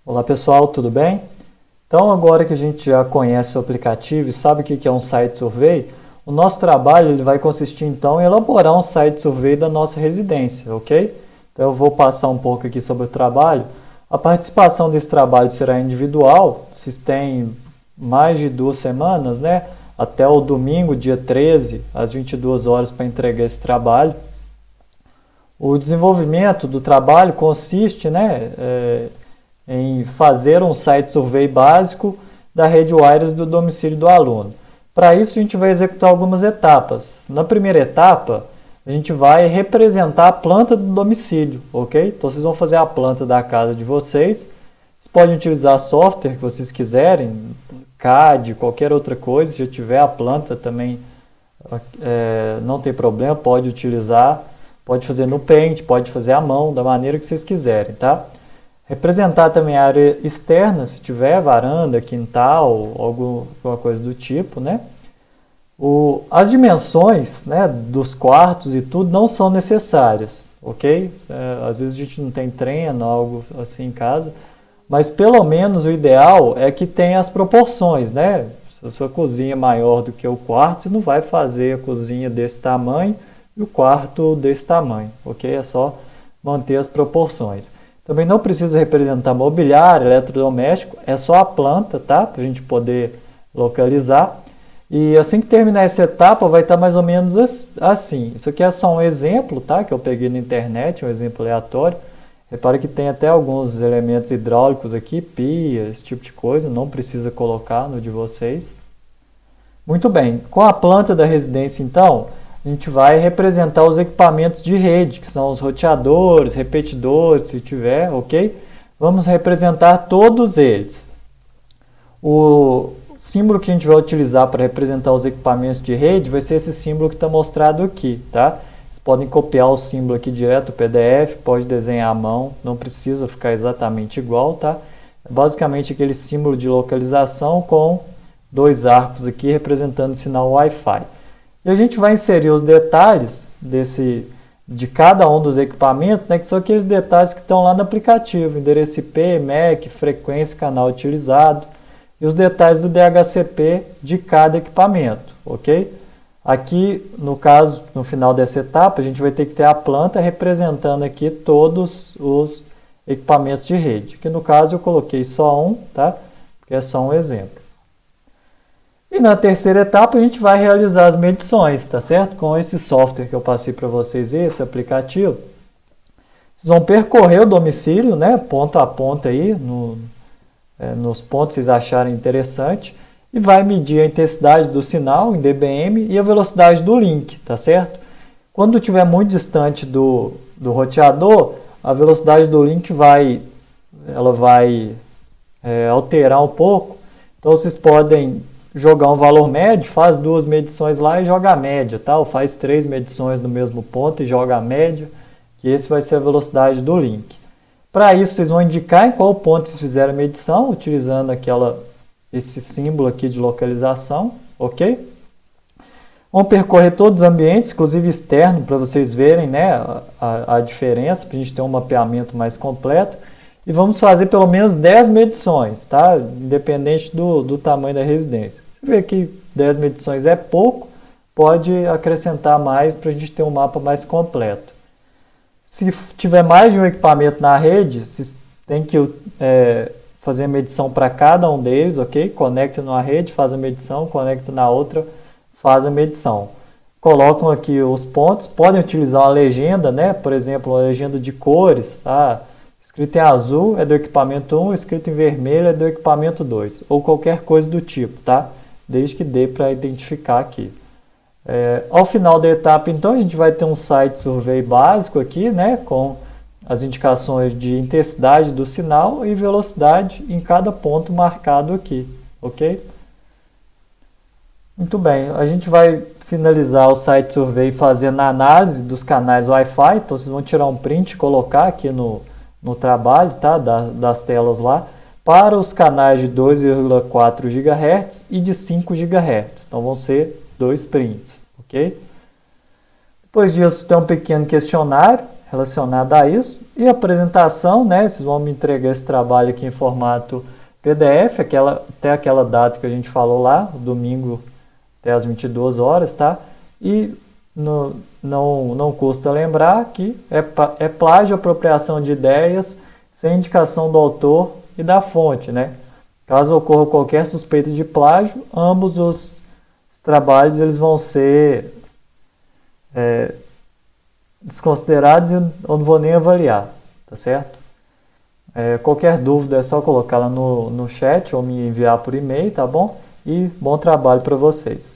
Olá pessoal, tudo bem? Então agora que a gente já conhece o aplicativo e sabe o que é um site survey, o nosso trabalho ele vai consistir então em elaborar um site survey da nossa residência, ok? Então eu vou passar um pouco aqui sobre o trabalho. A participação desse trabalho será individual, vocês têm mais de 2 semanas, né? Até o domingo, dia 13, às 22 horas para entregar esse trabalho. O desenvolvimento do trabalho consiste, em fazer um site survey básico da rede wireless do domicílio do aluno. Para isso, a gente vai executar algumas etapas. Na primeira etapa, a gente vai representar a planta do domicílio, ok? Então, vocês vão fazer a planta da casa de vocês. Vocês podem utilizar software que vocês quiserem, CAD, qualquer outra coisa. Se já tiver a planta também, não tem problema, pode utilizar. Pode fazer no Paint, pode fazer à mão, da maneira que vocês quiserem, tá? Representar também a área externa, se tiver varanda, quintal, alguma coisa do tipo, né? As dimensões, né, dos quartos e tudo não são necessárias, ok? Às vezes a gente não tem treino, algo assim em casa, mas pelo menos o ideal é que tenha as proporções, né? Se a sua cozinha é maior do que o quarto, você não vai fazer a cozinha desse tamanho e o quarto desse tamanho, ok? É só manter as proporções. Também não precisa representar mobiliário, eletrodoméstico, é só a planta, tá? Para a gente poder localizar. E assim que terminar essa etapa, vai estar mais ou menos assim. Isso aqui é só um exemplo, tá? Que eu peguei na internet, um exemplo aleatório. Repare que tem até alguns elementos hidráulicos aqui, pia, esse tipo de coisa, não precisa colocar no de vocês. Muito bem, com a planta da residência, então, a gente vai representar os equipamentos de rede, que são os roteadores, repetidores, se tiver, ok? Vamos representar todos eles. O símbolo que a gente vai utilizar para representar os equipamentos de rede vai ser esse símbolo que está mostrado aqui, tá? Vocês podem copiar o símbolo aqui direto do PDF, pode desenhar à mão, não precisa ficar exatamente igual, tá? É basicamente aquele símbolo de localização com dois arcos aqui representando o sinal Wi-Fi. E a gente vai inserir os detalhes de cada um dos equipamentos, né, que são aqueles detalhes que estão lá no aplicativo, endereço IP, MAC, frequência, canal utilizado, e os detalhes do DHCP de cada equipamento, ok? Aqui, no caso, no final dessa etapa, a gente vai ter que ter a planta representando aqui todos os equipamentos de rede. Aqui no caso eu coloquei só um, tá? Porque é só um exemplo. E na terceira etapa a gente vai realizar as medições, tá certo? Com esse software que eu passei para vocês, esse aplicativo. Vocês vão percorrer o domicílio, né? Ponto a ponto aí, nos pontos que vocês acharem interessante. E vai medir a intensidade do sinal em dBm e a velocidade do link, tá certo? Quando estiver muito distante do roteador, a velocidade do link vai alterar um pouco. Então vocês podem jogar um valor médio, faz 2 medições lá e joga a média, tá? Ou faz 3 medições no mesmo ponto e joga a média, que esse vai ser a velocidade do link. Para isso, vocês vão indicar em qual ponto vocês fizeram a medição, utilizando esse símbolo aqui de localização, ok? Vão percorrer todos os ambientes, inclusive externo, para vocês verem, né, a diferença, para a gente ter um mapeamento mais completo. E vamos fazer pelo menos 10 medições, tá? Independente do tamanho da residência. Você vê que 10 medições é pouco, pode acrescentar mais para a gente ter um mapa mais completo. Se tiver mais de um equipamento na rede, você tem que fazer a medição para cada um deles, ok? Conecta numa rede, faz a medição, conecta na outra, faz a medição. Colocam aqui os pontos, podem utilizar uma legenda, né? Por exemplo, uma legenda de cores, tá? Escrito em azul é do equipamento 1, escrito em vermelho é do equipamento 2, ou qualquer coisa do tipo, tá? Desde que dê para identificar aqui. Ao final da etapa, então, a gente vai ter um site survey básico aqui, né? Com as indicações de intensidade do sinal e velocidade em cada ponto marcado aqui, ok? Muito bem, a gente vai finalizar o site survey fazendo a análise dos canais Wi-Fi, então vocês vão tirar um print e colocar aqui no trabalho, tá? Das telas lá, para os canais de 2,4 GHz e de 5 GHz. Então vão ser 2 prints, ok? Depois disso tem um pequeno questionário relacionada a isso. E a apresentação, né? Vocês vão me entregar esse trabalho aqui em formato PDF, até aquela data que a gente falou lá, domingo até as 22 horas, tá? E não custa lembrar que é plágio, apropriação de ideias, sem indicação do autor e da fonte, né? Caso ocorra qualquer suspeita de plágio, ambos os trabalhos eles vão ser desconsiderados e eu não vou nem avaliar, tá certo? Qualquer dúvida é só colocar lá no chat ou me enviar por e-mail, tá bom? E bom trabalho para vocês.